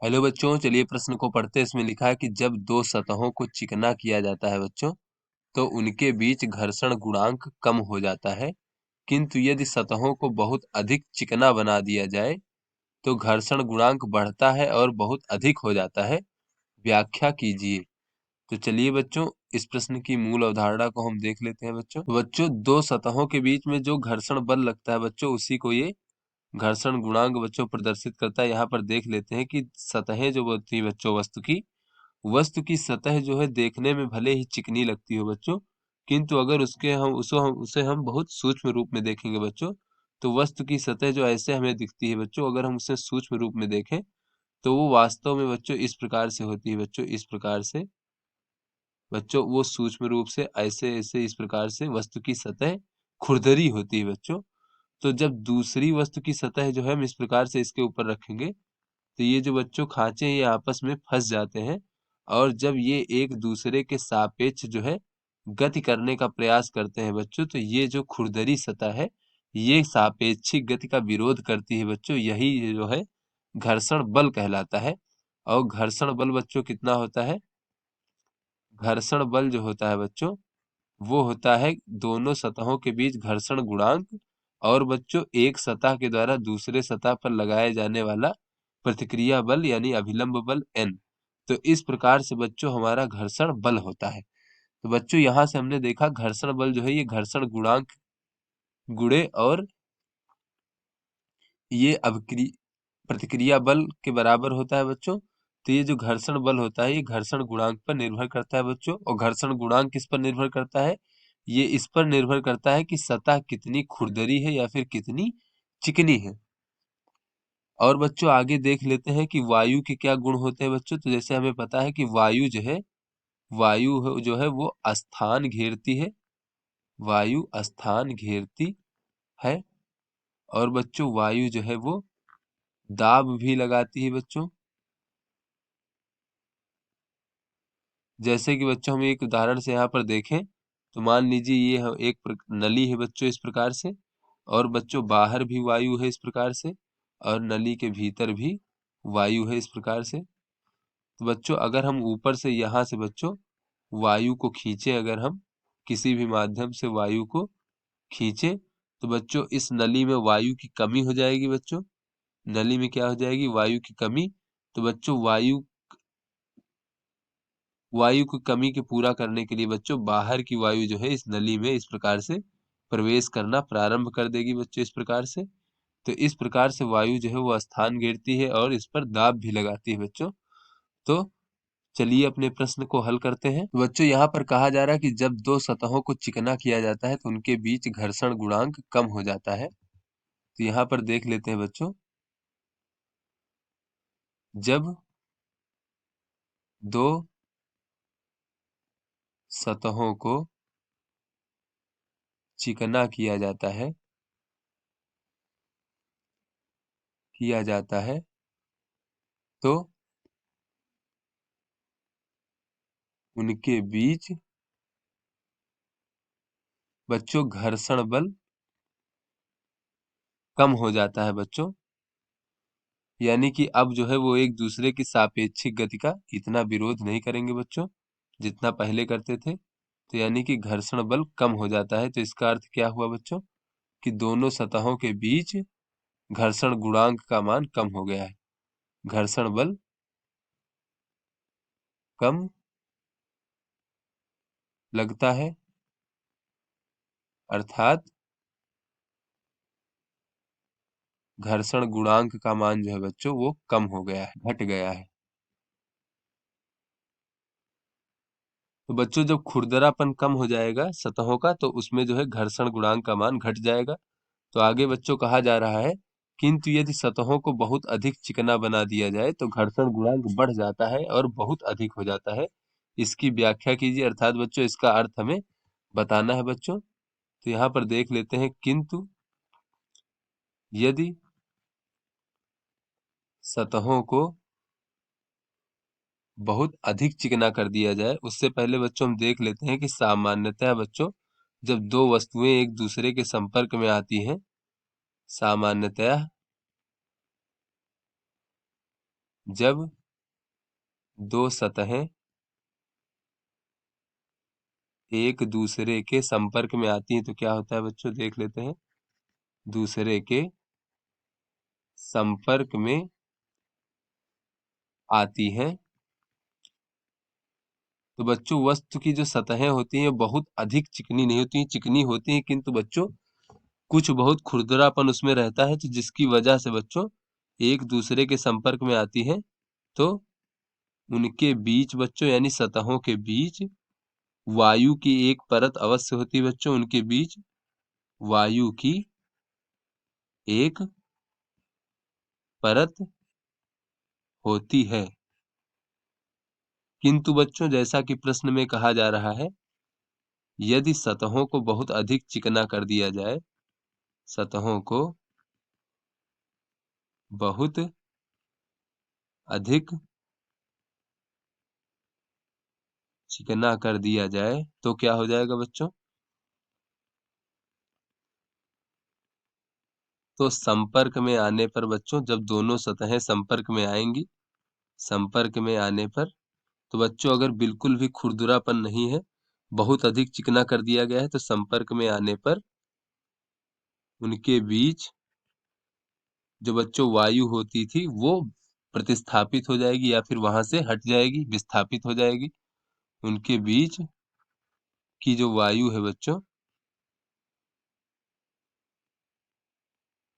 Hello बच्चों, चलिए प्रश्न को पढ़ते हैं। इसमें लिखा है कि जब दो सतहों को चिकना किया जाता है बच्चों, तो उनके बीच घर्षण गुणांक कम हो जाता है, किंतु यदि सतहों को बहुत अधिक चिकना बना दिया जाए तो घर्षण गुणांक बढ़ता है और बहुत अधिक हो जाता है। व्याख्या कीजिए। तो चलिए बच्चों, इस प्रश्न की मूल अवधारणा को हम देख लेते हैं बच्चों। तो बच्चों, दो सतहों के बीच में जो घर्षण बल लगता है बच्चों, उसी को ये घर्षण गुणांक बच्चों प्रदर्शित करता है। यहाँ पर देख लेते हैं कि सतहें जो होती है बच्चों, वस्तु की सतह जो है देखने में भले ही चिकनी लगती हो बच्चों, किंतु अगर उसे हम बहुत सूक्ष्म रूप में देखेंगे बच्चों, तो वस्तु की सतह जो ऐसे हमें दिखती है बच्चों, अगर हम उसे सूक्ष्म रूप में देखें तो वो वास्तव में बच्चों इस प्रकार से होती है बच्चों। इस प्रकार से बच्चों वो सूक्ष्म रूप से ऐसे ऐसे इस प्रकार से वस्तु की सतह खुरदरी होती है बच्चों। तो जब दूसरी वस्तु की सतह जो है हम इस प्रकार से इसके ऊपर रखेंगे, तो ये जो बच्चों खांचे ये आपस में फंस जाते हैं, और जब ये एक दूसरे के सापेक्ष जो है गति करने का प्रयास करते हैं बच्चों, तो ये जो खुरदरी सतह है ये सापेक्षिक गति का विरोध करती है बच्चों। यही जो है घर्षण बल कहलाता है। और घर्षण बल बच्चों कितना होता है? घर्षण बल जो होता है बच्चों, वो होता है दोनों सतहों के बीच घर्षण गुणांक, और बच्चों एक सतह के द्वारा दूसरे सतह पर लगाए जाने वाला प्रतिक्रिया बल यानी अभिलंब बल n। तो इस प्रकार से बच्चों हमारा घर्षण बल होता है। तो बच्चों यहाँ से हमने देखा घर्षण बल जो है ये घर्षण गुणांक गुणे और ये प्रतिक्रिया बल के बराबर होता है बच्चों। तो ये जो घर्षण बल होता है ये घर्षण गुणांक पर निर्भर करता है बच्चों। और घर्षण गुणांक किस पर निर्भर करता है? ये इस पर निर्भर करता है कि सतह कितनी खुरदरी है या फिर कितनी चिकनी है। और बच्चों आगे देख लेते हैं कि वायु के क्या गुण होते हैं बच्चों। तो जैसे हमें पता है कि जो है वो स्थान घेरती है, वायु स्थान घेरती है। और बच्चों वायु जो है वो दाब भी लगाती है बच्चों। जैसे कि बच्चों हम एक उदाहरण से यहाँ पर देखें, तो मान लीजिए ये एक नली है बच्चों इस प्रकार से, और बच्चों बाहर भी वायु है इस प्रकार से, और नली के भीतर भी वायु है इस प्रकार से। तो बच्चों अगर हम ऊपर से यहाँ से बच्चों वायु को खींचे, अगर हम किसी भी माध्यम से वायु को खींचे, तो बच्चों इस नली में वायु की कमी हो जाएगी बच्चों। नली में क्या हो जाएगी? वायु की कमी। तो बच्चों वायु की कमी के पूरा करने के लिए बच्चों बाहर की वायु जो है इस नली में इस प्रकार से प्रवेश करना प्रारंभ कर देगी बच्चों इस प्रकार से। तो इस प्रकार से वायु जो है वो स्थान घेरती है और इस पर दाब भी लगाती है बच्चों। तो चलिए अपने प्रश्न को हल करते हैं। तो बच्चों यहाँ पर कहा जा रहा है कि जब दो सतहों को चिकना किया जाता है तो उनके बीच घर्षण गुणांक कम हो जाता है। तो यहाँ पर देख लेते हैं बच्चों, जब दो सतहों को चिकना किया जाता है तो उनके बीच बच्चों घर्षण बल कम हो जाता है बच्चों। यानी कि अब जो है वो एक दूसरे की सापेक्षिक गति का इतना विरोध नहीं करेंगे बच्चों जितना पहले करते थे। तो यानी कि घर्षण बल कम हो जाता है। तो इसका अर्थ क्या हुआ बच्चों कि दोनों सतहों के बीच घर्षण गुणांक का मान कम हो गया है। घर्षण बल कम लगता है, अर्थात घर्षण गुणांक का मान जो है बच्चों वो कम हो गया है, घट गया है। तो बच्चों जब खुरदरापन कम हो जाएगा सतहों का, तो उसमें जो है घर्षण गुणांक का मान घट जाएगा। तो आगे बच्चों कहा जा रहा है, किंतु यदि सतहों को बहुत अधिक चिकना बना दिया जाए तो घर्षण गुणांक बढ़ जाता है और बहुत अधिक हो जाता है। इसकी व्याख्या कीजिए, अर्थात बच्चों इसका अर्थ हमें बताना है बच्चों। तो यहाँ पर देख लेते हैं, किंतु यदि सतहों को बहुत अधिक चिकना कर दिया जाए, उससे पहले बच्चों हम देख लेते हैं कि सामान्यतः बच्चों जब दो वस्तुएं एक दूसरे के संपर्क में आती हैं, सामान्यतः जब दो सतहें एक दूसरे के संपर्क में आती हैं तो क्या होता है बच्चों, देख लेते हैं। दूसरे के संपर्क में आती हैं तो बच्चों वस्तु की जो सतहें होती हैं बहुत अधिक चिकनी नहीं होती हैं, चिकनी होती हैं किंतु बच्चों कुछ बहुत खुरदरापन उसमें रहता है, तो जिसकी वजह से बच्चों एक दूसरे के संपर्क में आती हैं तो उनके बीच बच्चों यानी सतहों के बीच वायु की एक परत अवश्य होती है बच्चों, उनके बीच वायु की एक परत होती है। किंतु बच्चों जैसा कि प्रश्न में कहा जा रहा है, यदि सतहों को बहुत अधिक चिकना कर दिया जाए, सतहों को बहुत अधिक चिकना कर दिया जाए तो क्या हो जाएगा बच्चों, तो संपर्क में आने पर बच्चों जब दोनों सतहें संपर्क में आएंगी, संपर्क में आने पर तो बच्चों अगर बिल्कुल भी खुरदुरापन नहीं है, बहुत अधिक चिकना कर दिया गया है तो संपर्क में आने पर उनके बीच जो बच्चों वायु होती थी वो प्रतिस्थापित हो जाएगी या फिर वहां से हट जाएगी, विस्थापित हो जाएगी। उनके बीच की जो वायु है बच्चों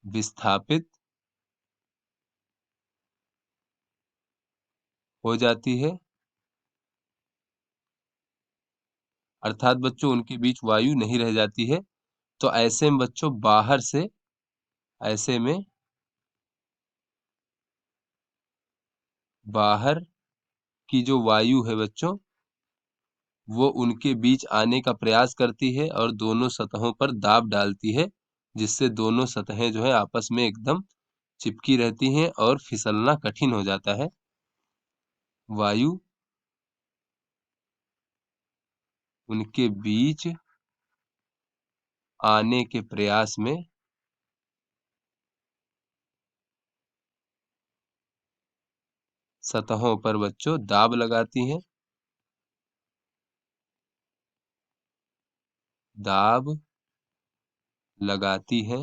विस्थापित हो जाती है, अर्थात बच्चों उनके बीच वायु नहीं रह जाती है। तो ऐसे में बच्चों बाहर से, ऐसे में बाहर की जो वायु है बच्चों वो उनके बीच आने का प्रयास करती है और दोनों सतहों पर दाब डालती है, जिससे दोनों सतहें जो है आपस में एकदम चिपकी रहती हैं और फिसलना कठिन हो जाता है। वायु उनके बीच आने के प्रयास में सतहों पर बच्चों दाब लगाती हैं, दाब लगाती हैं,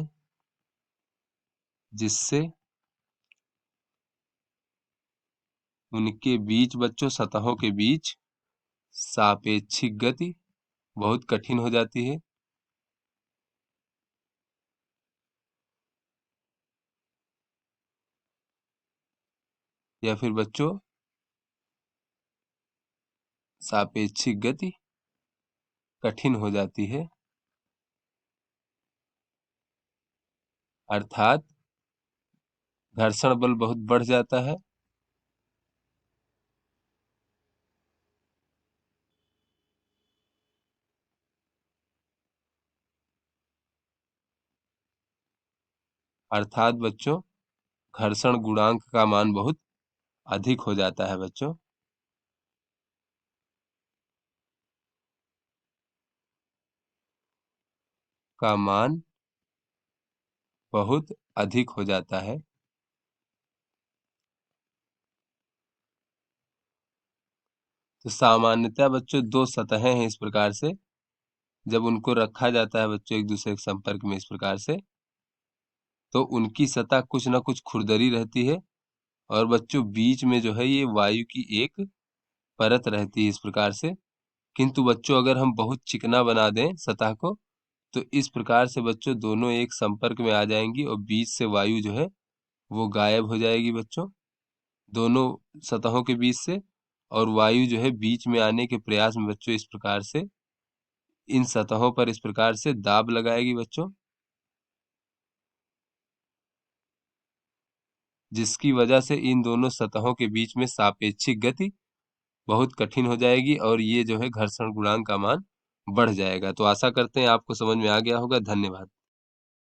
जिससे उनके बीच बच्चों सतहों के बीच सापेक्षिक गति बहुत कठिन हो जाती है। या फिर बच्चों सापेक्षिक गति कठिन हो जाती है, अर्थात घर्षण बल बहुत बढ़ जाता है। अर्थात बच्चों घर्षण गुणांक का मान बहुत अधिक हो जाता है बच्चों, का मान बहुत अधिक हो जाता है। तो सामान्यतः बच्चों दो सतहें हैं इस प्रकार से, जब उनको रखा जाता है बच्चों एक दूसरे के संपर्क में इस प्रकार से, तो उनकी सतह कुछ ना कुछ खुरदरी रहती है और बच्चों बीच में जो है ये वायु की एक परत रहती है इस प्रकार से। किंतु बच्चों अगर हम बहुत चिकना बना दें सतह को तो इस प्रकार से बच्चों दोनों एक संपर्क में आ जाएंगी और बीच से वायु जो है वो गायब हो जाएगी बच्चों, दोनों सतहों के बीच से। और वायु जो है बीच में आने के प्रयास में बच्चों इस प्रकार से इन सतहों पर इस प्रकार से दाब लगाएगी बच्चों, जिसकी वजह से इन दोनों सतहों के बीच में सापेक्षिक गति बहुत कठिन हो जाएगी और ये जो है घर्षण गुणांक का मान बढ़ जाएगा। तो आशा करते हैं आपको समझ में आ गया होगा। धन्यवाद।